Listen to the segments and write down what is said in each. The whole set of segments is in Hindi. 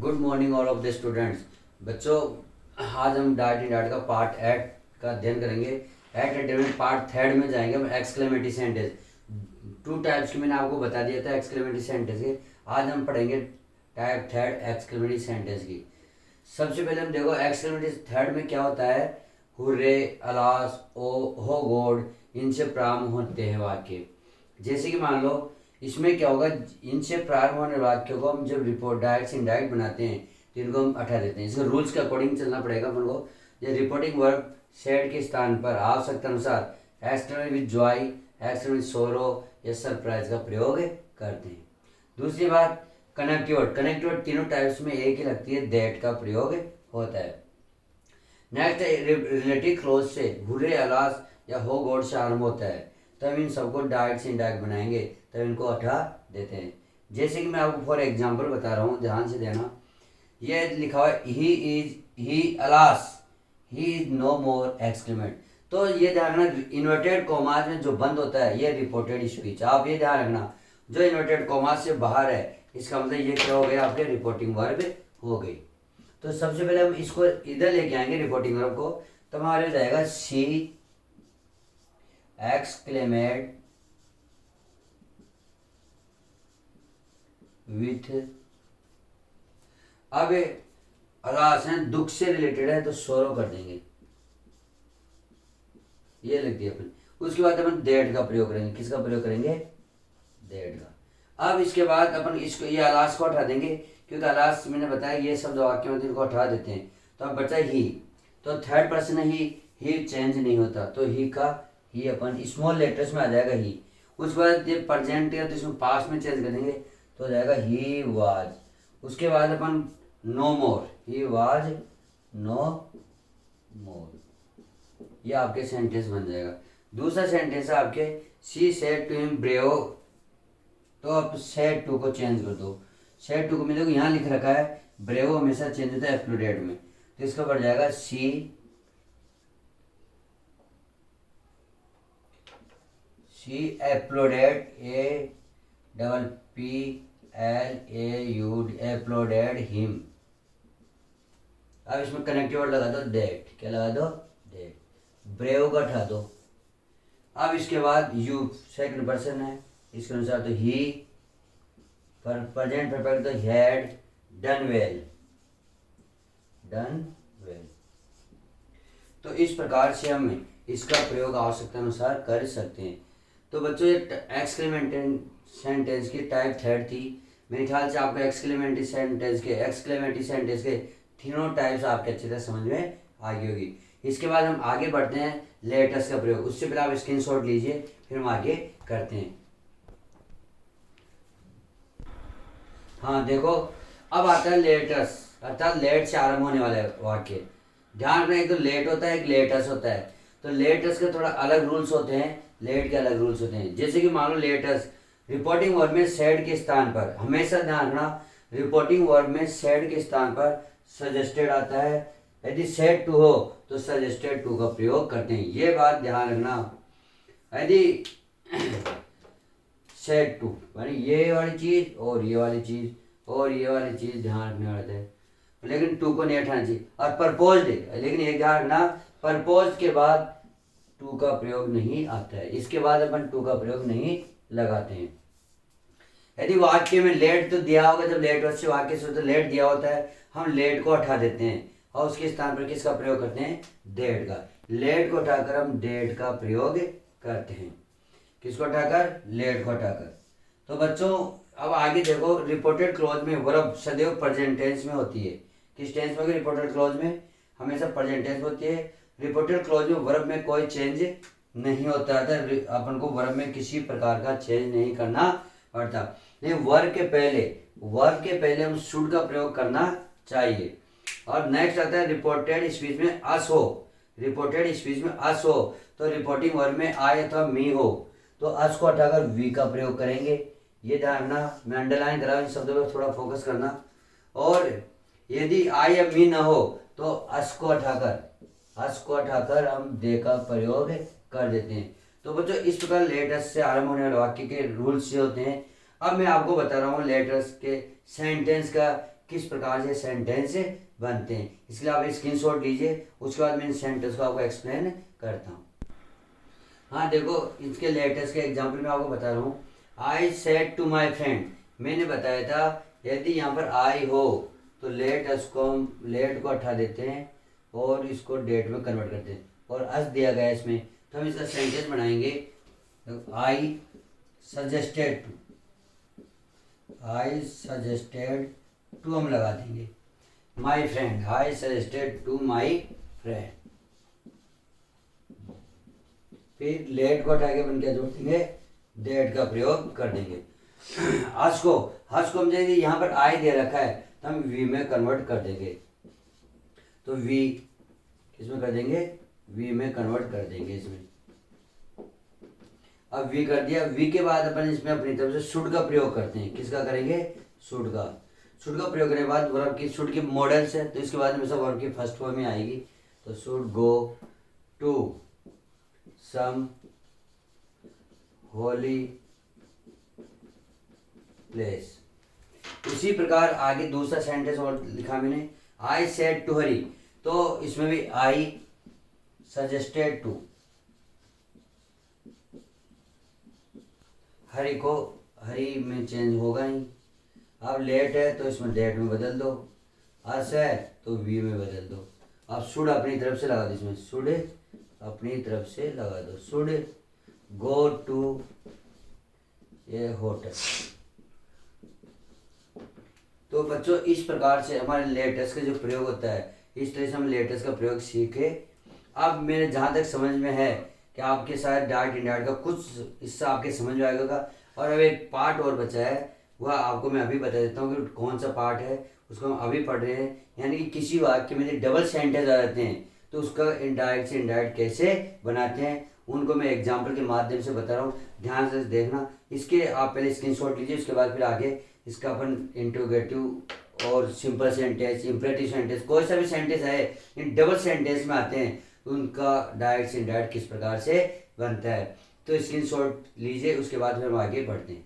Good morning all of the students. बच्चों, आज हम डाइट इन डाइट का पार्ट 8 का अध्ययन करेंगे। एट एडेमेंट पार्ट 3 में जाएंगे हम एक्सक्लेमेटरी सेंटेंस। 2 टाइप्स की मैंने आपको बता दिया था एक्सक्लेमेटरी सेंटेंस के। आज हम पढ़ेंगे टाइप 3 एक्सक्लेमेटरी सेंटेंस की। सबसे पहले हम देखो एक्सक्लेमेटरी 3 में क्या होता है। हुर्रे, अलास, ओ, हो गॉड, इनसे प्रारंभ होते हैं वाक्य। जैसे कि मान लो इसमें क्या होगा, इनसे प्रारंभ होने वाक्यों को हम जब रिपोर्ट डायरेक्ट से इनडायरेक्ट बनाते हैं तो इनको हम हटा देते हैं। इसके रूल्स के अकॉर्डिंग चलना पड़ेगा अपन को। ये रिपोर्टिंग वर्ब सेड के स्थान पर आवश्यकता अनुसार external with Joy, external with सोरो या सरप्राइज का प्रयोग करते हैं। दूसरी बात, कनेक्टिव वर्ड। कनेक्टिव वर्ड तीनों टाइप्स में एक ही लगती है, दैट का प्रयोग होता है। नेक्स्ट, रिलेटिव क्लोज से हुर्रे, अलास या हो गॉड से आरंभ होता है, तब इन सबको डायरेक्ट से इनडायरेक्ट बनाएंगे, तब इनको हटा देते हैं। जैसे कि मैं आपको फॉर एग्जांपल बता रहा हूँ, ध्यान से देना। ये लिखा हुआ है ही अलास, ही इज नो मोर एक्सक्लेमेट। तो ये ध्यान रखना, इन्वर्टेड कॉमास में जो बंद होता है ये रिपोर्टेड स्पीच। आप ये ध्यान रखना, जो इन्वर्टेड कॉमास से बाहर है इसका मतलब ये क्या हो गया, आपके रिपोर्टिंग वर्ब हो गई। तो सबसे पहले हम इसको इधर लेके आएंगे रिपोर्टिंग वर्ब को, तो हमारे जाएगा सी एक्सक्लेमेड विथ। अब अलास है, दुख से रिलेटेड है तो सोरो कर देंगे, ये लिख दिया अपन। उसके बाद अपन दैट का प्रयोग करेंगे। किसका प्रयोग करेंगे? दैट का। अब इसके बाद अपन इसको ये अलास को हटा देंगे, क्योंकि अलास मैंने बताया ये शब्द वाक्य में इनको हटा देते हैं। तो अब बचा ही, तो थर्ड पर्सन ही चेंज नहीं होता, तो ही का ही अपन स्मॉल लेटर्स में आ जाएगा ही। उसके बाद ये प्रेजेंट है तो इसमें पास्ट में चेंज कर देंगे तो हो जाएगा ही वाज। उसके बाद अपन no more, he was no more, ये आपके सेंटेंस बन जाएगा। दूसरा सेंटेंस है आपके she said to him brave, तो आप सेड टू को चेंज कर दो। सेड टू को मैं देखो यहाँ लिख रखा है ब्रेव हमेशा चेंज होता है एक्सक्लूडेड में, तो इसका बढ़ जाएगा शी अपलोडेड अपलोडेड हिम। अब इसमें कनेक्टिव वर्ड लगा दो दैट। क्या लगा दो? दैट। ब्रेव का हटा दो। अब इसके बाद यू सेकंड पर्सन है, इसके अनुसार तो ही, प्रेजेंट परफेक्ट तो had done well, done well. तो इस प्रकार से हम इसका प्रयोग आवश्यकता अनुसार कर सकते हैं। तो बच्चों ये एक्सक्लेमेटरी सेंटेंस की टाइप 3 थी। मेरे ख्याल से आपको एक्सक्लेमेटरी सेंटेंस के तीनों टाइप्स आपके अच्छी तरह समझ में आ गई होगी। इसके बाद हम आगे बढ़ते हैं लेटर्स का प्रयोग। उससे पहले आप स्क्रीनशॉट लीजिए, फिर हम आगे करते हैं। हाँ देखो, अब आता है लेटर्स, अर्थात लेट से आरंभ होने वाले वाक्य। ध्यान रखना, एक तो लेट होता है, एक लेटर्स होता है। तो लेटर्स के थोड़ा अलग रूल्स होते हैं, लेट के अलग रूल्स होते हैं। जैसे कि मान लो लेटर्स रिपोर्टिंग वर्ब में सेड के स्थान पर, हमेशा ध्यान रखना रिपोर्टिंग वर्ब में सेड के स्थान पर सजेस्टेड आता है। यदि सेड टू हो तो सजेस्टेड टू का प्रयोग करते हैं, ये बात ध्यान रखना। यदि सेड टू यानी ये वाली चीज और ये वाली चीज और ये वाली चीज ध्यान रखने वाला है, लेकिन टू को नहीं हटाना चाहिए। और परपोज्ड है, लेकिन एक ध्यान रखना, परपोज के बाद टू का प्रयोग नहीं आता है। इसके बाद अपन टू का प्रयोग नहीं लगाते हैं। यदि वाक्य में लेट तो दिया होगा, जब लेट से वाक्य से तो लेट दिया होता है, हम लेट को हटा देते हैं और उसके स्थान पर किसका प्रयोग करते हैं? डेट का। लेट को हटाकर हम डेट का प्रयोग करते हैं। किसको हटाकर? लेट को हटाकर। तो बच्चों अब आगे देखो, रिपोर्टेड क्लॉज में वर्ब सदैव प्रेजेंट टेंस में होती है। किस टेंस में? रिपोर्टेड क्लॉज में हमेशा प्रेजेंट टेंस होती है। रिपोर्टेड क्लॉज में वर्ब में कोई चेंज नहीं होता था, अपन को वर्ब में किसी प्रकार का चेंज नहीं करना पड़ता। नहीं, वर्ब के पहले हम शुड का प्रयोग करना चाहिए। और नेक्स्ट आता है रिपोर्टेड स्पीच में अस हो। रिपोर्टेड स्पीच में अस हो तो रिपोर्टिंग वर्ब में आई अथवा मी हो तो अस को हटाकर वी का प्रयोग करेंगे, ये ध्यान रखना। मैं अंडरलाइन करा इन शब्दों पर थोड़ा फोकस करना। और यदि आई या मी ना हो तो अस को हटाकर हम दे का प्रयोग कर देते हैं। तो बच्चों इस प्रकार लेटर्स से आरंभ होने वाले वाक्य के रूल्स से होते हैं। अब मैं आपको बता रहा हूँ लेटर्स के सेंटेंस का किस प्रकार से सेंटेंस बनते हैं। इसके लिए आप स्क्रीनशॉट लीजिए, उसके बाद मैं इन सेंटेंस को आपको एक्सप्लेन करता हूँ। हाँ देखो, इसके लेटेस्ट के एग्जाम्पल में आपको बता रहा हूँ। I said to my friend, मैंने बताया था यदि यहाँ पर आई हो तो लेट को हटा देते हैं और इसको डेट में कन्वर्ट करते हैं, और अस दिया गया है इसमें, तो हम इसका सेंटेंस बनाएंगे। आई सजेस्टेड टू हम लगा देंगे my friend, I suggested to my friend, फिर लेट को हटा के अपन क्या जोड़ देंगे, डेट का प्रयोग कर देंगे। हर्ष को हम जैसे यहाँ पर आई दे रखा है तो हम वी में कन्वर्ट कर देंगे, तो वी किसमें कर देंगे, वी में कन्वर्ट कर देंगे इसमें। अब वी कर दिया, वी के बाद अपन इसमें अपनी तरफ से शुड का प्रयोग करते हैं। किसका करेंगे, शुड का प्रयोग करने के बाद वर्ब की, शुड की मॉडल्स है तो इसके बाद में सब वर्ब की फर्स्ट फॉर्म में आएगी, तो should go to some holy place. उसी प्रकार आगे दूसरा सेंटेंस और लिखा मैंने, आई सेड टू हरी, तो इसमें भी आई सजेस्टेड टू, हरी में चेंज होगा ही। अब लेट है तो इसमें डेट में बदल दो, अस है तो वी में बदल दो। अब शुड अपनी तरफ से लगा दो, इसमें शुड अपनी तरफ से लगा दो, शुड गो टू ये होटल। तो बच्चों इस प्रकार से हमारे लेटेस्ट का जो प्रयोग होता है, इस तरह से हम लेटेस्ट का प्रयोग सीखे। अब मेरे जहाँ तक समझ में है कि आपके साथ डाइट इंडाइट का कुछ हिस्सा आपके समझ में आएगा, और अब एक पार्ट और बचा है, वह आपको मैं अभी बता देता हूँ कि कौन सा पार्ट है, उसको हम अभी पढ़ रहे हैं। यानी कि किसी वाक्य में डबल सेंटेंस आ जाते हैं तो उसका इंडायरेक्ट से इंडायरेक्ट कैसे बनाते हैं, उनको मैं एग्जाम्पल के माध्यम से बता रहा हूँ, ध्यान से देखना। इसके आप पहले स्क्रीनशॉट लीजिए, उसके बाद फिर आगे इसका अपन इंट्रोगेटिव और सिंपल सेंटेंस, इंपरेटिव सेंटेंस, कोई सा भी सेंटेंस है इन डबल सेंटेंस में आते हैं, उनका डायरेक्ट से इंडायरेक्ट किस प्रकार से बनता है। तो स्क्रीनशॉट लीजिए, उसके बाद फिर हम आगे बढ़ते हैं।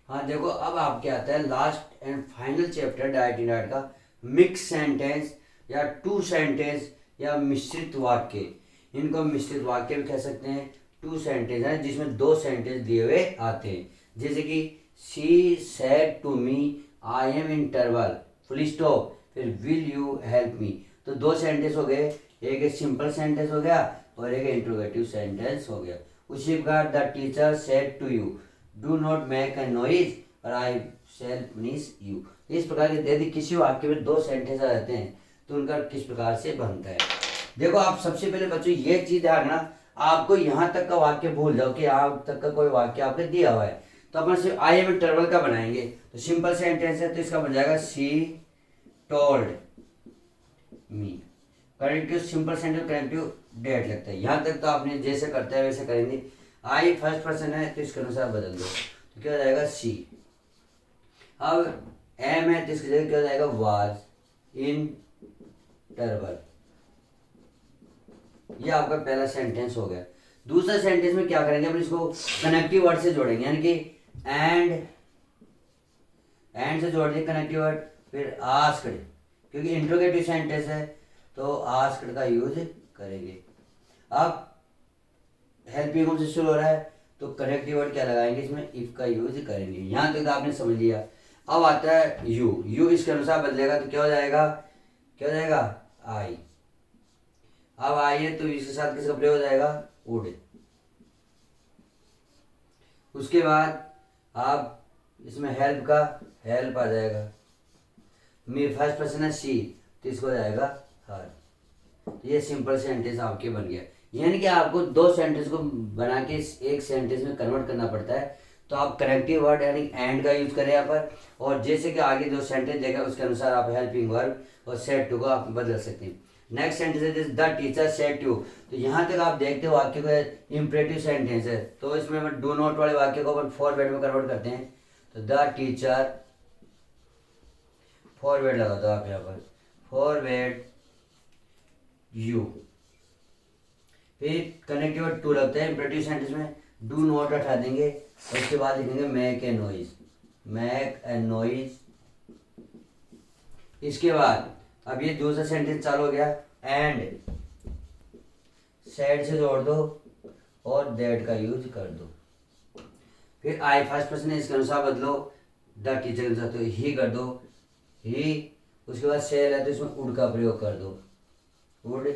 हाँ देखो, अब आपके आता है last and final chapter diet इंडाइट का, मिक्स सेंटेंस या टू सेंटेंस या मिश्रित वाक्य। इनको मिश्रित वाक्य भी कह सकते हैं। टू सेंटेंस है जिसमें दो सेंटेंस दिए हुए आते हैं, जैसे कि she said to me I am in trouble full stop, फिर विल यू हेल्प मी। तो दो सेंटेंस हो गए, एक सिंपल सेंटेंस हो गया और एक इंट्रोगेटिव सेंटेंस हो गया। उसी प्रकार the teacher said to you do not make a noise और आई शैल पनिश यू। इस प्रकार के यदि किसी वाक्य में दो सेंटेंस आ जाते हैं तो उनका किस प्रकार से बनता है। देखो, आप सबसे पहले बच्चों ये चीज ध्यान रखना, आपको यहाँ तक का वाक्य भूल जाओ कि आप तक का कोई वाक्य आपने दिया हुआ है, तो अपन सिर्फ आई एम ट्रबल का बनाएंगे। तो सिंपल सेंटेंस है तो इसका बन जाएगा she told me. Corrective simple sentence corrective डेट लगता है। यहाँ तक तो आपने जैसे करते हैं वैसे करेंगे। आई फर्स्ट पर्सन है तो इसके अनुसार बदल दो, तो क्या हो जाएगा सी। अब एम है तो इसकी जगह क्या हो जाएगा वाज इन टर्बल। ये आपका पहला सेंटेंस हो गया। दूसरा सेंटेंस में क्या करेंगे, अपन इसको कनेक्टिव वर्ड से जोड़ेंगे, यानी कि एंड से जोड़ दिए कनेक्टिव वर्ड, फिर आस्क्ड, क्योंकि इंट्रोगेटिव सेंटेंस है तो आस्क्ड का यूज करेंगे। अब हेल्पिंग होम से शुरू हो रहा है तो कनेक्टिव वर्ड क्या लगाएंगे, इसमें इफ का यूज करेंगे। यहाँ तक आपने समझ लिया। अब आता है यू इसके अनुसार बदलेगा तो क्या हो जाएगा आई। अब आई है तो इसके साथ किसका प्रयोग हो जाएगा, वुड। उसके बाद आप इसमें हेल्प का हेल्प आ जाएगा। मेरी फर्स्ट पर्सन है शी तो इसको हो जाएगा हर। तो ये सिंपल सेंटेंस आपके बन गया। यानी कि आपको दो सेंटेंस को बना के एक सेंटेंस में कन्वर्ट करना पड़ता है, तो आप करेक्टिव वर्ड यानी एंड का यूज करें यहाँ पर, और जैसे कि आगे जो सेंटेंस देगा उसके अनुसार आप हेल्पिंग वर्ब और सेड टू को आप बदल सकते हैं। नेक्स्ट सेंटेंस है द टीचर सेड टू, तो यहाँ तक आप देखते हो वाक्य को इंपरेटिव सेंटेंस है, तो इसमें हम डू नॉट वाले वाक्य को अपन फॉरवर्ड में कन्वर्ट करते हैं। तो द टीचर फॉरवर्ड लगा दो आप यहाँ पर, फॉरवर्ड यू। फिर कनेक्टिव वर्ड टू लगता है इंपरेटिव सेंटेंस में, डू नॉट हटा देंगे और उसके बाद लिखेंगे मेक ए नॉइज इसके बाद अब ये दूसरा सेंटेंस चालू हो गया, एंड सेड से जोड़ दो और दैट का यूज कर दो। फिर आई फर्स्ट पर्सन है, इसके अनुसार बदलो, द टीचर के अनुसार तो ही कर दो, ही। उसके बाद सेल है तो इसमें उड का प्रयोग कर दो, वुड।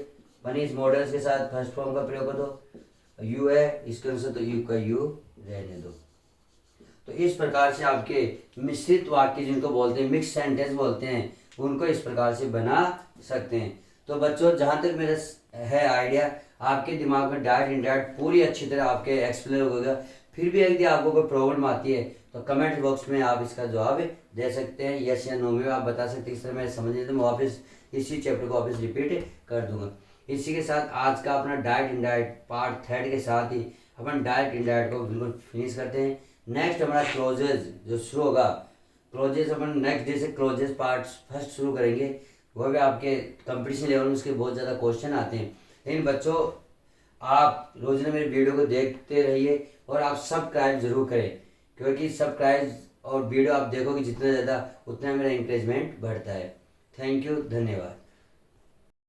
पनीस मॉडल्स के साथ फर्स्ट फॉर्म का प्रयोग कर दो, यू है इसके अनुसार तो यू का यू रहने दो। तो इस प्रकार से आपके मिश्रित वाक्य जिनको बोलते हैं, मिक्स सेंटेंस बोलते हैं, उनको इस प्रकार से बना सकते हैं। तो बच्चों जहाँ तक मेरा है आइडिया, आपके दिमाग में डायरेक्ट इनडायरेक्ट पूरी अच्छी तरह आपके एक्सप्लेन हो गया। फिर भी यदि आपको कोई प्रॉब्लम आती है तो कमेंट बॉक्स में आप इसका जवाब दे सकते हैं, यस या नो में आप बता सकते हैं। इस तरह मैं समझ नहीं तो मैं वापस इसी चैप्टर को वापस रिपीट कर दूंगा। इसी के साथ आज का अपना डायरेक्ट इनडायरेक्ट पार्ट थर्ड के साथ ही अपन डायरेक्ट इनडायरेक्ट को बिल्कुल फिनिश करते हैं। नेक्स्ट हमारा क्लोजेज जो शुरू होगा, क्लोजेज अपन नेक्स्ट डे से क्लोजेज पार्ट फर्स्ट शुरू करेंगे। वह भी आपके कंपटीशन लेवल में उसके बहुत ज़्यादा क्वेश्चन आते हैं। लेकिन बच्चों आप रोजाना मेरे वीडियो को देखते रहिए और आप सब्सक्राइब जरूर करें, क्योंकि सब्सक्राइब और वीडियो आप देखोगे जितना ज़्यादा उतना मेरा इंकरेजमेंट बढ़ता है। थैंक यू, धन्यवाद।